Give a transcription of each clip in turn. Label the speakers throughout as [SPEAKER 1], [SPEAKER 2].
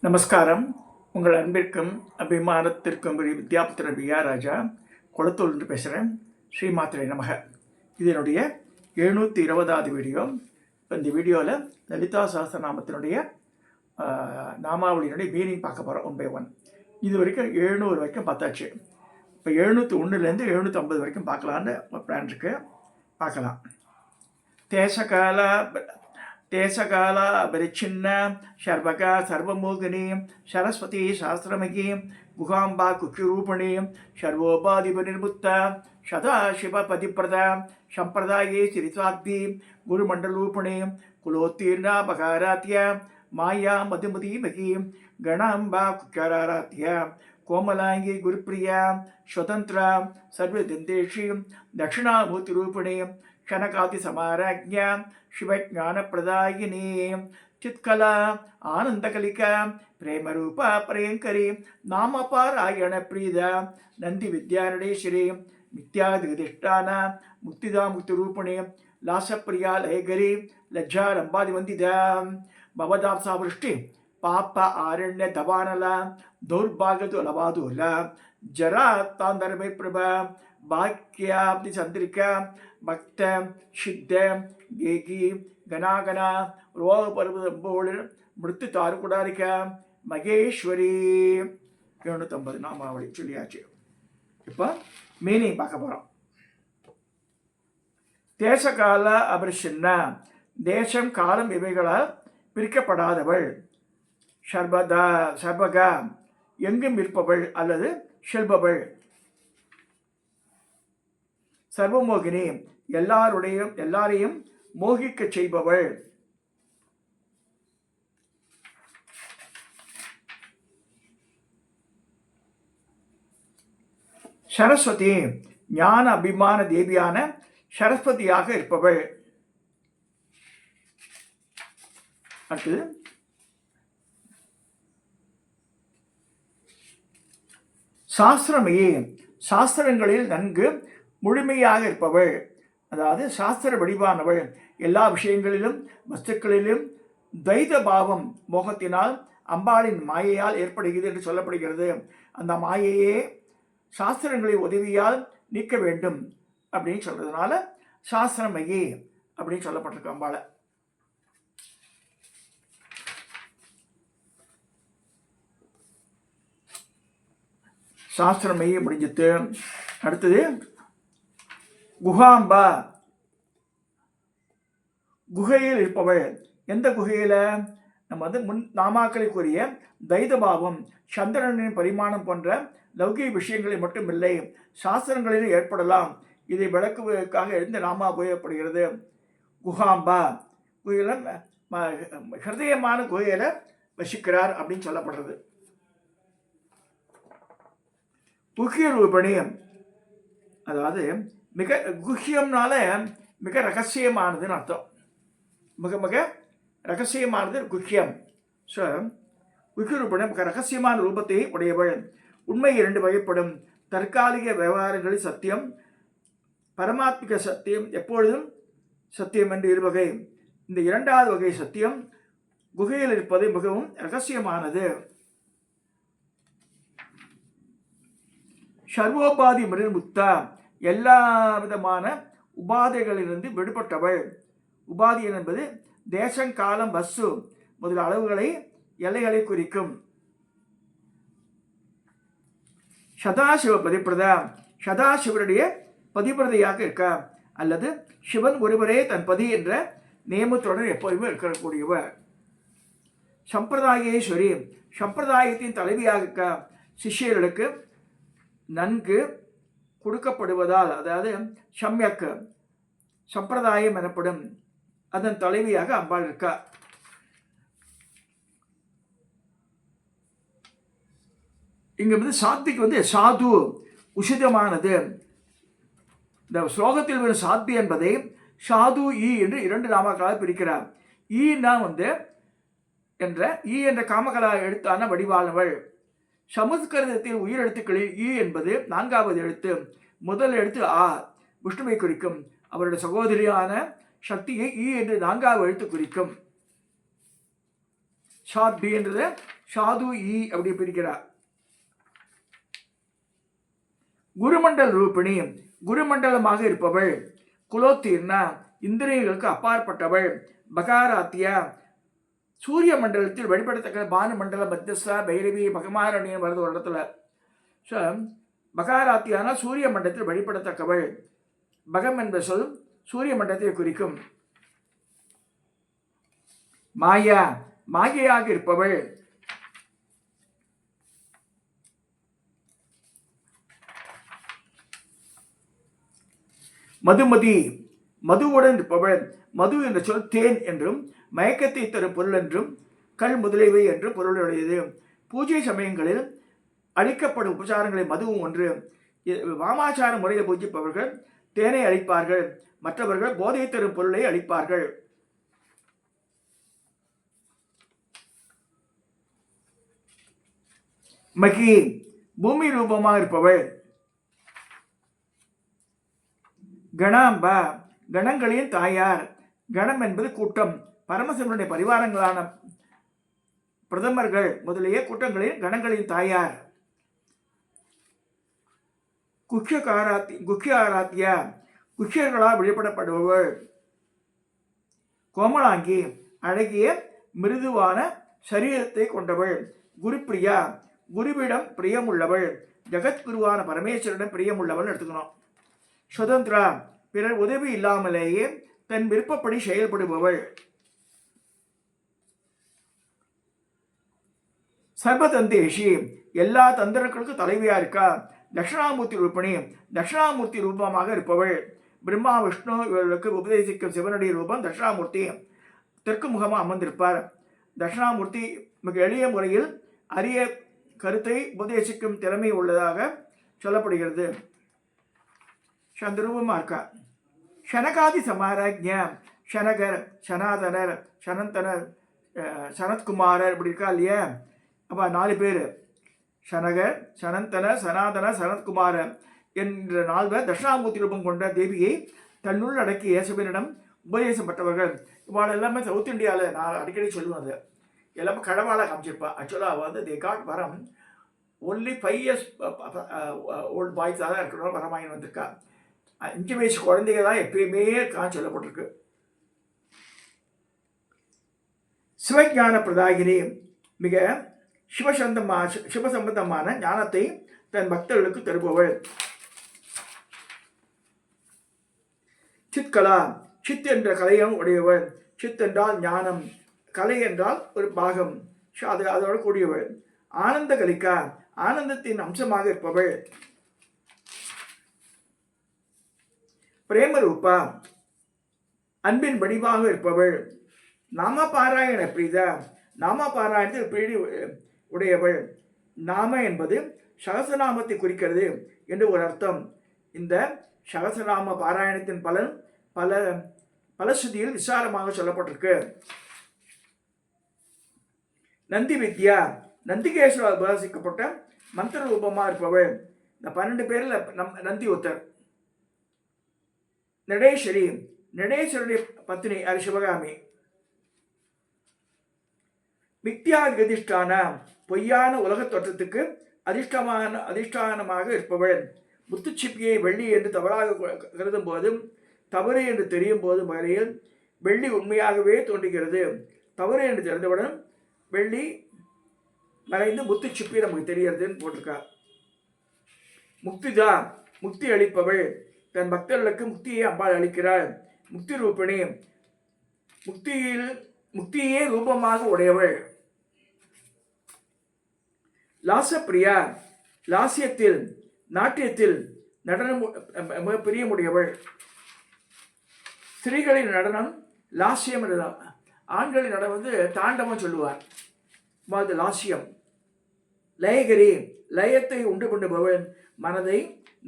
[SPEAKER 1] நமஸ்காரம். உங்கள் அன்பிற்கும் அபிமானத்திற்கும் வித்யாபுத்திரன் விஆர் ராஜா குளத்தூர்ந்து பேசுகிறேன். ஸ்ரீமாத்திரை நமக. இது என்னுடைய 720வது வீடியோ. இந்த வீடியோவில் லலிதா சஹஸ்ரநாமத்தினுடைய நாமாவளியினுடைய மீனிங் பார்க்க போகிறோம் 1 by 1. இது வரைக்கும் 700 வரைக்கும் பார்த்தாச்சு. இப்போ 701லேருந்து 750 வரைக்கும் பார்க்கலான்னு ஒரு பிளான் இருக்குது. பார்க்கலாம். தேசகால அபரிச்சின்ன சர்வகா சர்வமோகினி சரஸ்வதி சாஸ்திரமகி குகாம்பா குக்கிரூபணி சர்வோபாதிப நிர்முத்த சதாசிவ பதிப்பிரத சம்பிரதாயே சிரிசாத்தி குருமண்டலூபணி குலோத்தீர்ணா பகாராத்திய மாயா மதுமதீமகி கணாம்பா குக்கராராத்திய கோமலாங்கி குருப்பிரியா ஸ்வதந்திரா சர்வதந்தேஷி தட்சிணாமூர்த்திரூபிணி க்ஷணகாதி சமாராஜ்ஞா शिवज्ञानप्रदायिनी चित्कला आनंदकलिका प्रेमरूपा प्रियंकरी नामपारायण प्रीदा नंदी विद्यारणेश्वरी मिथ्यादिष्टान मुक्तिदा मुक्तिरूपिणी लासप्रिया लयगरी लज्जारंबादिवंदिता भवदाप्सा वृष्टि पाप आरण्य दवानल दौर्भाग्यदु लवादूल जरा तांदरमे प्रभा भाग्याब्दि चंद्रिका भक्त सिद्ध गेगी गनागना रोग पर्वतंबोल मृत्यु तारुकुडारिक मगेश्वरी 750 நாமாவளி சொல்லியாச்சு. இப்போ மீனிங் பார்க்க போகிறோம். தேசகால அபரிசின்ன தேசம் காலம் இவைகளால் பிரிக்கப்படாதவள். சர்வகா எங்கும் இருப்பவள் அல்லது செல்பவள். சர்வமோகினி எல்லாரையும் மோகிக்க செய்பவள். சரஸ்வதி ஞான அபிமான தேவியான சரஸ்வதியாக இருப்பவள். அடுத்தது சாஸ்திரமயே சாஸ்திரங்களில் நன்கு முழுமையாக இருப்பவள். அதாவது சாஸ்திர வடிவானவள். எல்லா விஷயங்களிலும் வஸ்துக்களிலும் துவைத பாவம் மோகத்தினால் அம்பாளின் மாயையால் ஏற்படுகிறது என்று சொல்லப்படுகிறது. அந்த மாயையே சாஸ்திரங்களின் உதவியால் நீக்க வேண்டும் அப்படின்னு சொல்றதுனால சாஸ்திரமயி அப்படின்னு சொல்லப்பட்டிருக்கு அம்பாளை. சாஸ்திரமயி முடிஞ்சிட்டு அடுத்தது குகாம்பா குகையில் இருப்பவள். எந்த குகையில நம்ம முன் நாமாக்களுக்குரிய தைதபாவம் சந்திரனின் பரிமாணம் போன்ற லௌகிக விஷயங்களில் மட்டுமில்லை சாஸ்திரங்களிலும் ஏற்படலாம். இதை விளக்குவதற்காக எந்த நாமா உபயோகப்படுகிறது. குகாம்பா குகையில ஹிருதயமான குகையில வசிக்கிறார் அப்படின்னு சொல்லப்படுறது. குக்கிய ரூபணி அதாவது மிக குஹ்யம்னால மிக ரகசியமானதுன்னு அர்த்தம். மிக மிக ரகசியமானது குஹ்யம். ஸோ குஹ்ய ரூபணம் மிக ரகசியமான ரூபத்தை உடையவள். உண்மை 2 வகைப்படும். தற்காலிக விவகாரங்களில் சத்தியம், பரமாத்மிக சத்தியம் எப்பொழுதும் சத்தியம் என்று 2 வகை. இந்த 2வது வகை சத்தியம் குகையில் இருப்பது மிகவும் ரகசியமானது. சர்வோபாதி முக்தா எல்லா விதமான உபாதைகளிலிருந்து விடுபட்டவள். உபாதி என்பது தேசம் காலம் வஸ்து முதல் அளவுகளை எல்லைகளை குறிக்கும். சதாசிவ பதிப்பிரதா சதாசிவருடைய பதிப்பிரதையாக இருக்க அல்லது சிவன் ஒருவரே தன் பதி என்ற நியமத்துடன் எப்போதுமே இருக்கக்கூடியவர். சம்பிரதாயேஸ்வரி சம்பிரதாயத்தின் தலைவியாக இருக்க சிஷ்யர்களுக்கு நன்கு கொடுக்கப்படுவதால் அதாவது சம்யக் சம்பிரதாயம் எனப்படும் அதன் தலைவியாக அம்பாள் இருக்கா. இங்க சாத்விக் சாது உசிதமானது. இந்த ஸ்லோகத்தில் வரும் சாத்வி என்பதை சாது ஈ என்று 2 நாமக்களாக பிரிக்கிறார். ஈனா என்ற ஈ என்ற காமகலா எழுத்தான வடிவானவள். சமஸ்கிருதத்தில் உயிரெழுத்துக்களில் ஈ என்பது 4வது எழுத்து. முதல் எழுத்து ஆ விஷ்ணுவை குறிக்கும். அவருடைய சகோதரியான சக்தியை ஈ என்று 4வது எழுத்து குறிக்கும். சாத்வி என்றது சாது ஈ அப்படி பிரிக்கிறார். குருமண்டல் ரூபிணி, குருமண்டலமாக இருப்பவள். குலோத்தீர்ணா, இந்திரியங்களுக்கு அப்பாற்பட்டவள். பகாராத்தியா, சூரிய மண்டலத்தில் வழிபடத்தக்க பானு மண்டல மத்தியஸ்தா பைரவி பகமாரணியம் வருது ஒரு இடத்துல. ஸோ பகாராத்தியான சூரிய மண்டலத்தில் வழிபடத்தக்கவள். பகம் என்ற சொல் சூரிய மண்டலத்தை குறிக்கும். மாயா, மாயையாக இருப்பவள். மதுமதி, மதுவுடன் இருப்பவள். மது என்ற சொல் தேன் என்றும் மயக்கத்தை தரும் பொருள் என்றும் கல் முதலியவை என்றும் பொருளுடையது. பூஜை சமயங்களில் அளிக்கப்படும் உபசாரங்களை மதுவும் ஒன்று. வாமாச்சார முறையில் பூஜிப்பவர்கள் தேனை அளிப்பார்கள், மற்றவர்கள் போதை தரும் பொருளை அளிப்பார்கள். மகி, பூமி ரூபமாக இருப்பவள். கணாம்பா, கணங்களின் தாயார். கணம் என்பது கூட்டம். பரமசிவனுடைய பரிவாரங்களான பிரதமர்கள் முதலிய கூட்டங்களின் கணங்களின் தாயார். குக்கிய ஆராத்தியா, குக்கியர்களால் வழிபடப்படுபவள். கோமலாங்கி, அழகிய மிருதுவான சரீரத்தை கொண்டவள். குருப்பிரியா, குருவிடம் பிரியமுள்ளவள். ஜெகத்குருவான பரமேஸ்வரிடம் பிரியமுள்ளவள் எடுத்துக்கணும். சுதந்திரா, பிறர் உதவி இல்லாமலேயே தன் விருப்பப்படி செயல்படுபவள். சர்வதந்தேஷி, எல்லா தந்திரங்களுக்கும் தலைவியா இருக்கா. தட்சிணாமூர்த்தி ரூபிணி, தட்சிணாமூர்த்தி ரூபமாக இருப்பவள். பிரம்மா விஷ்ணு இவர்களுக்கு உபதேசிக்கும் சிவனுடைய ரூபம் தட்சிணாமூர்த்தி. தெற்கு முகமாக அமர்ந்திருப்பார். தட்சிணாமூர்த்தி மிக எளிய முறையில் அரிய கருத்தை உபதேசிக்கும் திறமை உள்ளதாக சொல்லப்படுகிறது. அந்த ரூபமாக இருக்கா. ஷனகாதி சமாராஜ்யா, ஷனகர், சனாதனர், சனந்தனர், சனத்குமாரர் இப்படி இருக்கா இல்லையா. அப்போ 4 பேர் ஷனகர், சனந்தனர், சனாதன, சனத்குமாரர் என்ற 4 பேர் தட்சிணாமூர்த்தி ரூபம் கொண்ட தேவியை தன்னுள் அடக்கிய சிவனிடம் உபதேசம் பெற்றவர்கள். இவாள் எல்லாமே சவுத் இந்தியாவில் நான் அடிக்கடி சொல்லுவேன். அது எல்லாமே கடவாளாக காமிச்சிருப்பா. ஆக்சுவலாக வந்து தே காட் வரம் ஒன்லி 5 years ஓல்டு பாய்ஸாக தான் இருக்கணும். வரமாயின் வந்திருக்கா. 5 வயசு குழந்தைங்க தான் எப்பயுமே இருக்கான்னு சொல்லப்பட்டிருக்கு. சிவஞான பிரதாகினி, மிக சிவசம்பந்தமான ஞானத்தை தன் பக்தர்களுக்கு தருபவள். சித்கலா, சித் என்ற கலையும் உடையவள். சித் என்றால் ஞானம், கலை என்றால் ஒரு பாகம், அதோடு கூடியவள். ஆனந்த கலிகா, ஆனந்தத்தின் அம்சமாக இருப்பவள். பிரேமரூபா, அன்பின் வடிவாக இருப்பவள். நாம பாராயண பிரீதா, நாம பாராயணத்தில் பிரீதி உடையவள். நாம என்பது சகசநாமத்தை குறிக்கிறது என்று ஒரு அர்த்தம். இந்த சகசநாம பாராயணத்தின் பலன் பலஸ்ருதியில் விசாரமாக சொல்லப்பட்டிருக்கு. நந்தி வித்யா, நந்திகேஸ்வரர் உபாசிக்கப்பட்ட மந்திர ரூபமாக இருப்பவள். இந்த 12 பேரில் நந்தி ஒருத்தர். நடேஸ்வரி, நடேஸ்வருடைய பத்னி சிவகாமி. மித்யாதிஷ்டான, பொய்யான உலக தோற்றத்துக்கு அதிஷ்டானமாக இருப்பவள். முத்துச்சிப்பியை வெள்ளி என்று தவறாக கருதும் போதும் தவறு என்று தெரியும் போதும் வரையில் வெள்ளி உண்மையாகவே தோன்றுகிறது. தவறு என்று தெரிந்தவுடன் வெள்ளி மறைந்து முத்துச்சிப்பி நமக்கு தெரிகிறதுன்னு போட்டிருக்கா. முக்திதா, முக்தி அளிப்பவள். தன் பக்தர்களுக்கு முக்தியை அம்பாள் அளிக்கிறாள். முக்தி ரூபிணி, முக்தியே ரூபமாக உடையவள். லாசப்பிரியா, லாசியத்தில் நாட்டியத்தில் நடனம் பிரியமுடையவள். ஸ்திரீகளின் நடனம் லாசியம், ஆண்களின் நடனம் வந்து தாண்டவம் சொல்லுவார். அது லாசியம். லயகிரி, லயத்தை உண்டு கொண்டுபவள். மனதை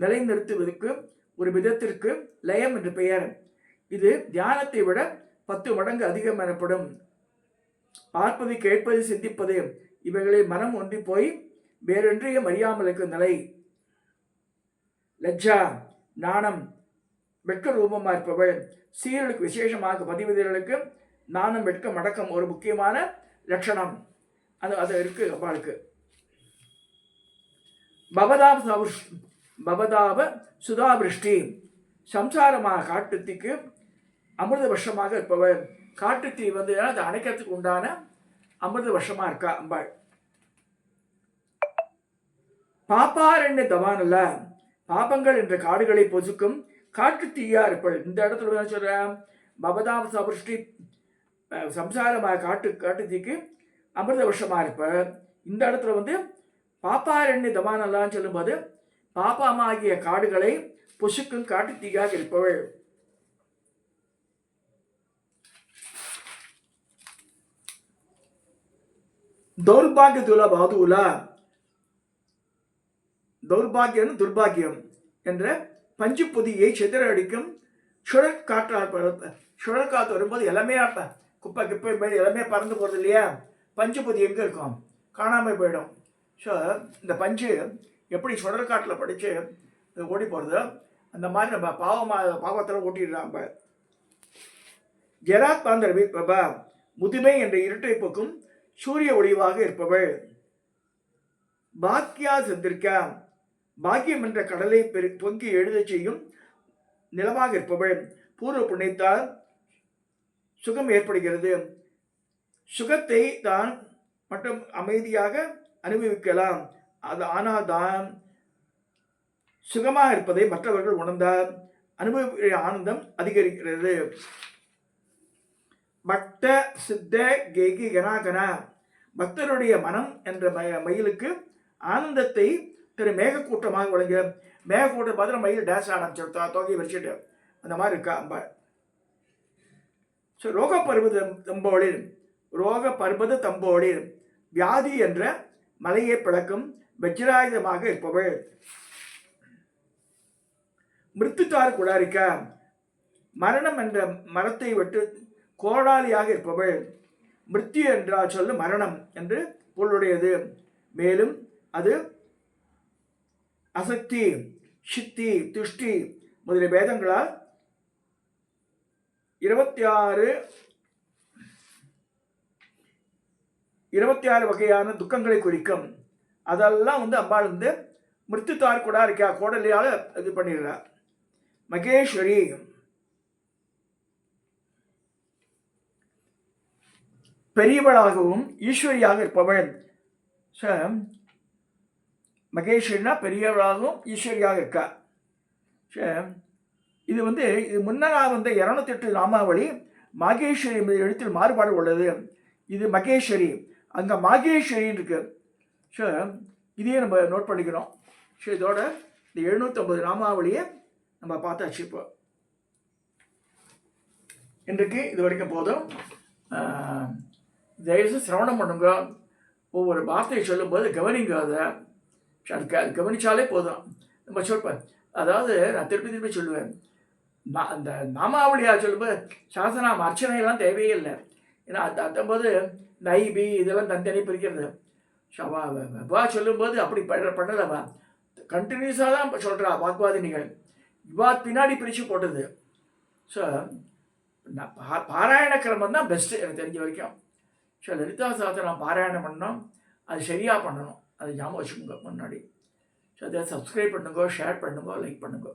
[SPEAKER 1] நிலைநிறுத்துவதற்கு ஒரு விதத்திற்கு லயம் என்று பெயர். இது தியானத்தை விட 10 மடங்கு அதிகம் எனப்படும். பார்ப்பது, கேட்பது, சிந்திப்பது இவைகளை மனம் ஒன்றி போய் வேறொன்றையும் அறியாமல் இருக்கும் நிலை. லஜ்ஜா, நாணம், வெட்க ரூபமாக இருப்பவள். சீரலுக்கு விசேஷமாக பதிவதிகளுக்கு நாணம், வெட்கம், அடக்கம் ஒரு முக்கியமான லட்சணம். அது இருக்குது அம்பாளுக்கு. பவதாப சுதாபிருஷ்டி, சம்சாரமாக காட்டுத்தீக்கு அமிர்த வருஷமாக இருப்பவர். காட்டுத்தீ வந்து அதை அணைக்கிறதுக்கு உண்டான அமிர்த வருஷமாக இருக்கா அம்பாள். பாப்பாரண்ய தவானல்ல, பாபங்கள் என்ற காடுகளை பொசுக்கும் காட்டு தீயா இருப்பள். இந்த இடத்துல என்ன சொல்ற, பவதாப சுதாபிருஷ்டி சம்சாரமாக காட்டு தீக்கு அமிர்த வருஷமாக இருப்ப. இந்த இடத்துல வந்து பாப்பாரண்ய தமானல்லான்னு சொல்லும்போது பாப்பாமாகிய காடுகளை பொசுக்கும் காட்டு தீயாக இருப்பவள். தௌர்பாகிய துலபாதுலா, தௌர்பாகியம் துர்பாகியம் என்ற பஞ்சு பொதியை சிதற அடிக்கும் சுழற்காற்று வரும்போது எல்லாமே குப்பை கிப்பை எல்லாமே பறந்து போகிறது இல்லையா. பஞ்சு பொதி எங்கே இருக்கும், காணாமல் போயிடும். ஸோ இந்த பஞ்சு எப்படி சுழற்காட்டில் படித்து ஓடி போகிறது, அந்த மாதிரி நம்ம பாவத்தில் ஓட்டிடுறாங்க. ஜெராத் பாந்தரவி பிரபா, முதுமை என்ற இருட்டை போக்கும் சூரிய ஒளிவாக இருப்பவள். பாக்கியா சந்திரிக்கா, பாக்கியம் என்ற கடலை பொங்கி எழுத செய்யும் நிலமாக இருப்பவள். பூர்வ புண்ணியத்தால் சுகம் ஏற்படுகிறது. சுகத்தை தான் மட்டும் அமைதியாக அனுபவிக்கலாம். அது ஆனால் தான் சுகமாக இருப்பதை மற்றவர்கள் உணர்ந்தால் அனுபவிக்கிற ஆனந்தம் அதிகரிக்கிறது. பக்த சித்த கேகி கனாகனா, பக்தருடைய மனம் என்ற மயிலுக்கு ஆனந்தத்தை திரு மேகக்கூட்டமாக வழங்க. மேகக்கூட்டம் பார்த்து மயில் டான்ஸ் ஆரம்பிச்சு தொகையை வச்சுட்டு அந்த மாதிரி இருக்கா அம்பாள். ஸோ ரோக பர்வத தம்போளில் வியாதி என்ற மலையை பிளக்கும் வஜ்ராயுதமாக இருப்பவள். மிருத்துத்தார் குடாரிக்கா, மரணம் என்ற மரத்தை விட்டு கோடாலியாக இருப்பவள். மிருத்யு என்றால் சொல்லு மரணம் என்று பொருளுடையது. மேலும் அது அசக்தி, சித்தி, துஷ்டி முதலிய வேதங்களால் 26 வகையான துக்கங்களை குறிக்கும். அதெல்லாம் வந்து அம்பாள் வந்து மிருத்துத்தார் கூட இருக்கா கோடலியால் இது பண்ணிடுறார். மகேஸ்வரி, பெரியவளாகவும் ஈஸ்வரியாக இருப்பவள். மகேஸ்வரினா பெரியவளாகவும் ஈஸ்வரியாக இருக்கா. இது வந்து இது முன்னராக வந்த 208 நாமாவளி மகேஸ்வரி எழுத்தில் மாறுபாடு உள்ளது. இது மகேஸ்வரி, அங்கே மகேஸ்வரின்னு இருக்கு. ஸோ இதையே நம்ம நோட் பண்ணிக்கிறோம். ஸோ இதோட இந்த 750 நாமாவளியை நம்ம பார்த்தாச்சு. இப்போ இன்றைக்கு இது வரைக்கும் போதும். தயவுசெய்து சிரவணம் பண்ணுங்க. ஒவ்வொரு வார்த்தையை சொல்லும்போது கவனிங்க. அது கவனித்தாலே போதும். நம்ம சொல்பேன், அதாவது நான் திருப்பி சொல்லுவேன், அந்த நாமாவளியாக சொல்லும்போது சாசனம் அர்ச்சனையெல்லாம் தேவையே இல்லை. ஏன்னா அது அத்தம்போது இந்த ஐபி இதெல்லாம் தனித்தனி பிரிக்கிறது. வா சொல்லும்போது அப்படி பண்ணலவா, கண்டினியூஸாக தான் சொல்கிறா வாக்குவாதினிகள். இவா பின்னாடி பிரித்து போட்டது. ஸோ பாராயண கிரமம் தான் பெஸ்ட்டு எனக்கு தெரிஞ்ச வரைக்கும். ஸோ லலிதா சாஸ்திரம் பாராயணம் பண்ணணும், அது சரியாக பண்ணணும். அதை ஞாபகம் வச்சுக்கோங்க முன்னாடி. ஸோ அதை சப்ஸ்கிரைப் பண்ணுங்க, ஷேர் பண்ணுங்க, லைக் பண்ணுங்க.